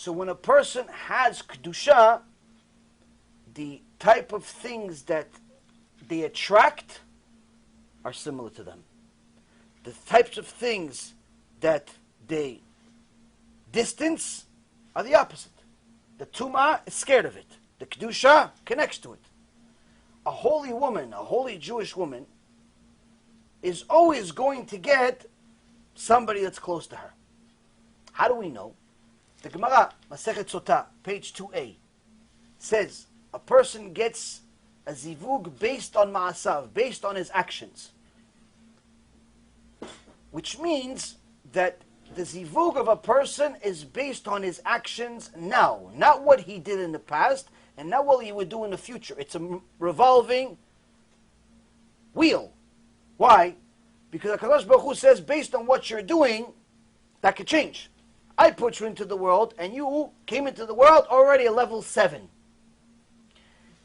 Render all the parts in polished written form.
So when a person has kedusha, the type of things that they attract are similar to them. The types of things that they distance are the opposite. The tumah is scared of it. The kedusha connects to it. A holy woman, a holy Jewish woman, is always going to get somebody that's close to her. How do we know? The Gemara, Masechet Sotah, page 2a, says a person gets a zivug based on ma'asav, based on his actions. Which means that the zivug of a person is based on his actions now, not what he did in the past, and not what he would do in the future. It's a revolving wheel. Why? Because HaKadosh Baruch Hu says, based on what you're doing, that could change. I put you into the world, and you came into the world already a level 7.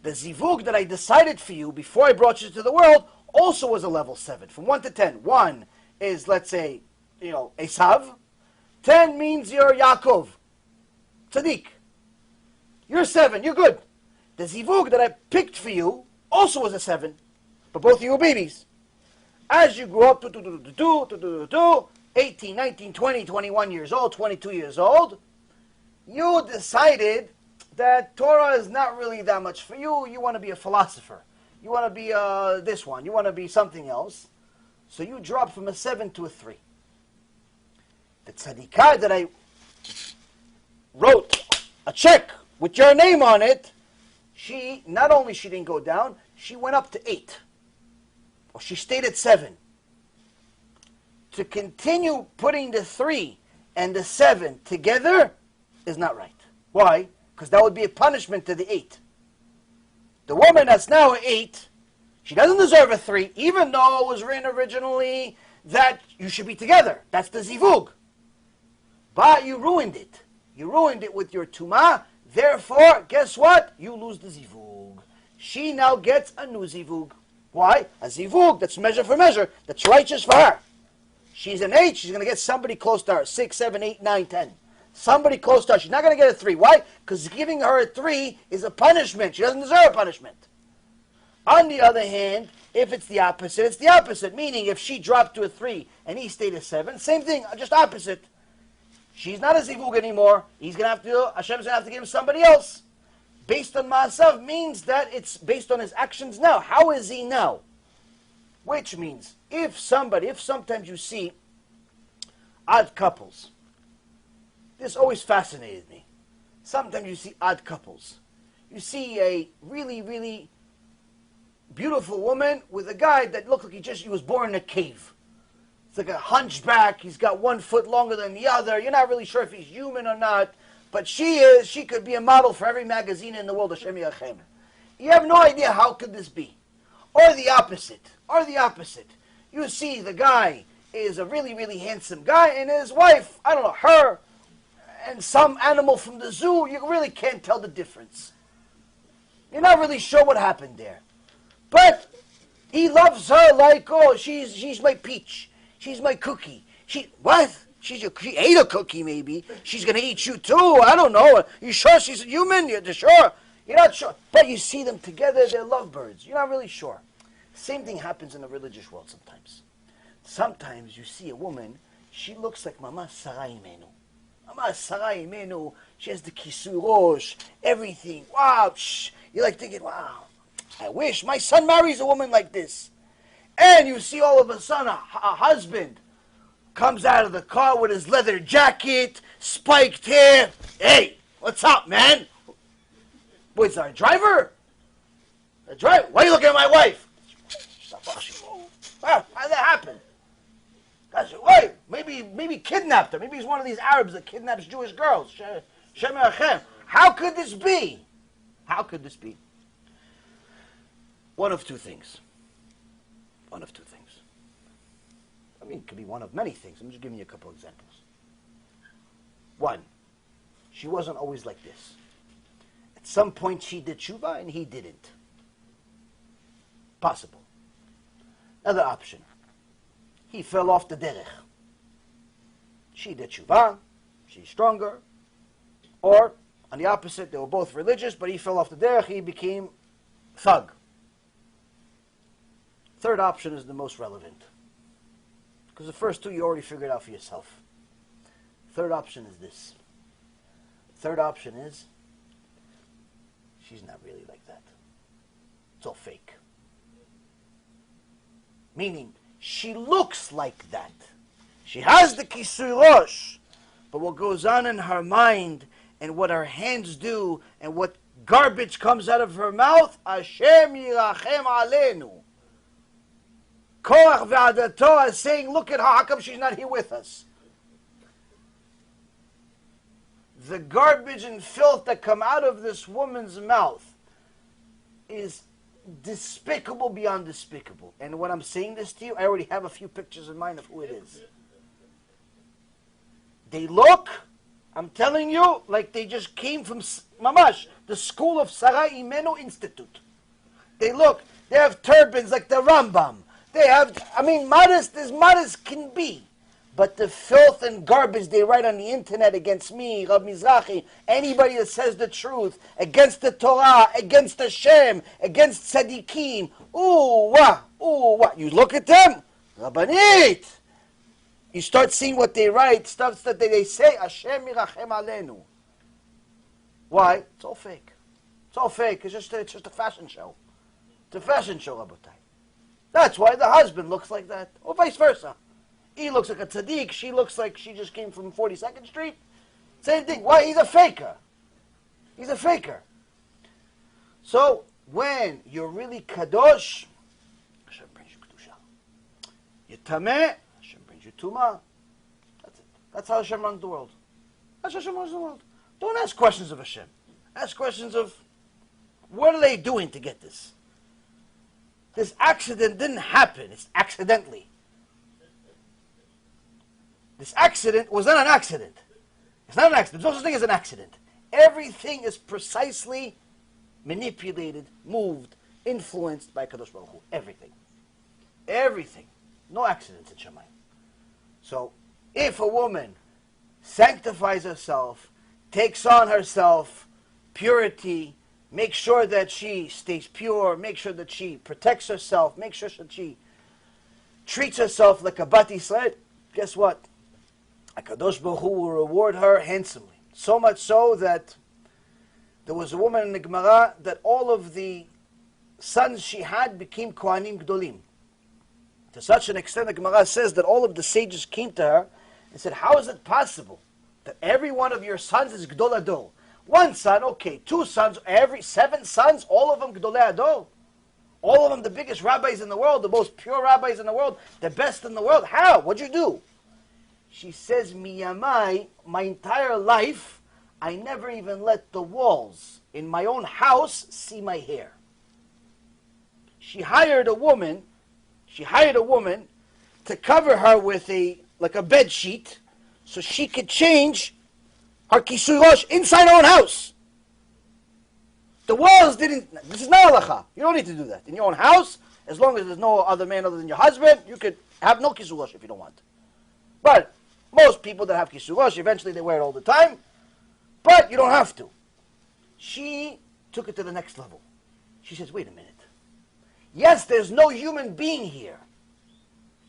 The zivug that I decided for you before I brought you to the world also was a level 7, from 1 to 10. 1 is, let's say, Esav. 10 means you're Yaakov, Tzaddik. You're 7, you're good. The zivug that I picked for you also was a 7, but both of you were babies. As you grow up, 18, 19, 20, 21 years old, 22 years old, you decided that Torah is not really that much for you. You want to be a philosopher. You want to be this one. You want to be something else. So you drop from a 7 to a 3. The tzaddikah that I wrote a check with your name on it, she didn't go down, she went up to 8. Or she stayed at 7. To continue putting the 3 and the 7 together is not right. Why? Because that would be a punishment to the 8. The woman that's now an 8, she doesn't deserve a 3, even though it was written originally that you should be together. That's the zivug. But you ruined it. You ruined it with your tumah. Therefore, guess what? You lose the zivug. She now gets a new zivug. Why? A zivug that's measure for measure, that's righteous for her. She's an 8, she's going to get somebody close to her. 6, 7, 8, 9, 10. Somebody close to her. She's not going to get a 3. Why? Because giving her a 3 is a punishment. She doesn't deserve a punishment. On the other hand, if it's the opposite, it's the opposite. Meaning, if she dropped to a 3 and he stayed a 7, same thing, just opposite. She's not a zivug anymore. Hashem's going to have to give him somebody else. Based on ma'asav means that it's based on his actions now. How is he now? Which means, if sometimes you see odd couples, this always fascinated me. Sometimes you see odd couples. You see a really, really beautiful woman with a guy that looked like he was born in a cave. It's like a hunchback. He's got 1 foot longer than the other. You're not really sure if he's human or not. But she could be a model for every magazine in the world. Hashem Yachem. You have no idea how could this be. Or the opposite. You see the guy is a really, really handsome guy, and his wife, I don't know, her and some animal from the zoo, you really can't tell the difference. You're not really sure what happened there. But he loves her like, oh, she's my peach. She's my cookie. What? She ate a cookie, maybe. She's going to eat you too. I don't know. You sure she's a human? You're sure? You're not sure. But you see them together, they're lovebirds. You're not really sure. Same thing happens in the religious world sometimes. Sometimes you see a woman, she looks like Mama Sarai Imenu. Mama Sarai Imenu, she has the kisui rosh, everything. Wow. You're like thinking, wow, I wish my son marries a woman like this. And you see all of a sudden a husband comes out of the car with his leather jacket, spiked hair. Hey, what's up, man? What's our driver? The driver? Why are you looking at my wife? How did that happen? Wait, maybe kidnapped her. Maybe he's one of these Arabs that kidnaps Jewish girls. Shem Yachem. How could this be? How could this be? One of two things. I mean, it could be one of many things. I'm just giving you a couple examples. One, she wasn't always like this. At some point she did Teshuva and he didn't. Possible. Another option. He fell off the derech. She did Teshuva. She's stronger. Or, on the opposite, they were both religious, but he fell off the derech, he became thug. Third option is the most relevant. Because the first two you already figured out for yourself. Third option is this. Third option is, she's not really like that. It's all fake. Meaning, she looks like that. She has the kisui rosh, but what goes on in her mind and what her hands do and what garbage comes out of her mouth, Hashem yirachem aleinu. Korach ve'adato is saying, look at her, how come she's not here with us? The garbage and filth that come out of this woman's mouth is despicable beyond despicable. And when I'm saying this to you, I already have a few pictures in mind of who it is. They look, I'm telling you, like they just came from Mamash, the school of Sarah Imenu Institute. They look, they have turbans like the Rambam. They have, modest as modest can be. But the filth and garbage they write on the internet against me, Rab Mizrahi, anybody that says the truth, against the Torah, against Hashem, against Tzaddikim, ooh, wah. You look at them, Rabbanit. You start seeing what they write, stuff that they say, Hashem mirachem aleinu. Why? It's all fake. It's all fake. It's just a fashion show. It's a fashion show, Rabotai. That's why the husband looks like that, or vice versa. He looks like a tzaddik, she looks like she just came from 42nd Street. Same thing. Why? He's a faker. He's a faker. So, when you're really kadosh, Hashem brings you kedusha. You're tameh, Hashem brings you tumah. That's it. That's how Hashem runs the world. That's how Hashem runs the world. Don't ask questions of Hashem. Ask questions of, what are they doing to get this? This accident didn't happen. It's accidentally. This accident was not an accident. It's not an accident. There's no such thing as an accident. Everything is precisely manipulated, moved, influenced by Kadosh Baruch Hu. Everything. Everything. No accidents in Shemayim. So, if a woman sanctifies herself, takes on herself purity, makes sure that she stays pure, make sure that she protects herself, make sure that she treats herself like a Bat Yisrael, guess what? HaKadosh Baruch Hu will reward her handsomely. So much so that there was a woman in the Gemara that all of the sons she had became Kohanim Gdolim. To such an extent, the Gemara says that all of the sages came to her and said, how is it possible that every one of your sons is Gdol Ador? One son, okay. Two sons, every 7 sons, all of them Gdolei Ador. All of them the biggest rabbis in the world, the most pure rabbis in the world, the best in the world. How? What'd you do? She says, Miyamai, my entire life, I never even let the walls in my own house see my hair. She hired a woman to cover her with a bed sheet so she could change her kisui rosh inside her own house. The walls didn't, this is not halacha. You don't need to do that. In your own house, as long as there's no other man other than your husband, you could have no kisui rosh if you don't want. But most people that have kisui rosh, eventually they wear it all the time. But you don't have to. She took it to the next level. She says, wait a minute. Yes, there's no human being here.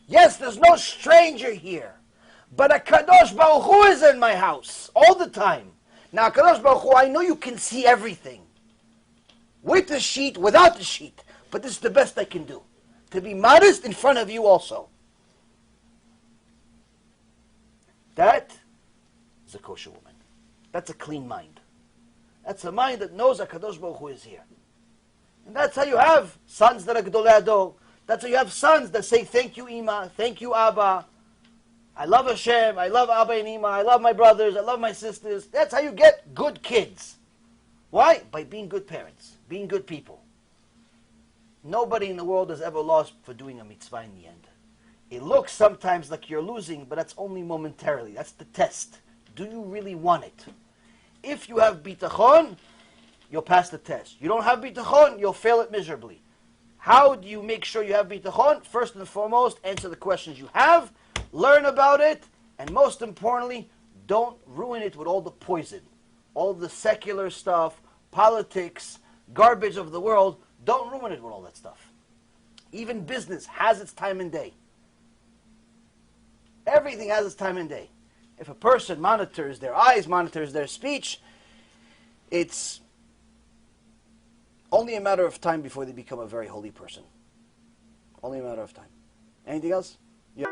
Yes, there's no stranger here. But a Kadosh Baruch Hu is in my house all the time. Now, Kadosh Baruch Hu, I know you can see everything. With the sheet, without the sheet. But this is the best I can do. To be modest in front of you also. That is a kosher woman. That's a clean mind. That's a mind that knows that Kadosh Baruch Hu is here. And that's how you have sons that are Gdolei Ador. That's how you have sons that say, thank you, Ima, thank you, Abba. I love Hashem, I love Abba and Ima, I love my brothers, I love my sisters. That's how you get good kids. Why? By being good parents, being good people. Nobody in the world has ever lost for doing a mitzvah in the end. It looks sometimes like you're losing, but that's only momentarily. That's the test. Do you really want it? If you have bitachon, you'll pass the test. You don't have bitachon, you'll fail it miserably. How do you make sure you have bitachon? First and foremost, answer the questions you have, learn about it, and most importantly, don't ruin it with all the poison, all the secular stuff, politics, garbage of the world, don't ruin it with all that stuff. Even business has its time and day. Everything has its time and day. If a person monitors their eyes, monitors their speech, it's only a matter of time before they become a very holy person. Only a matter of time. Anything else? Yeah.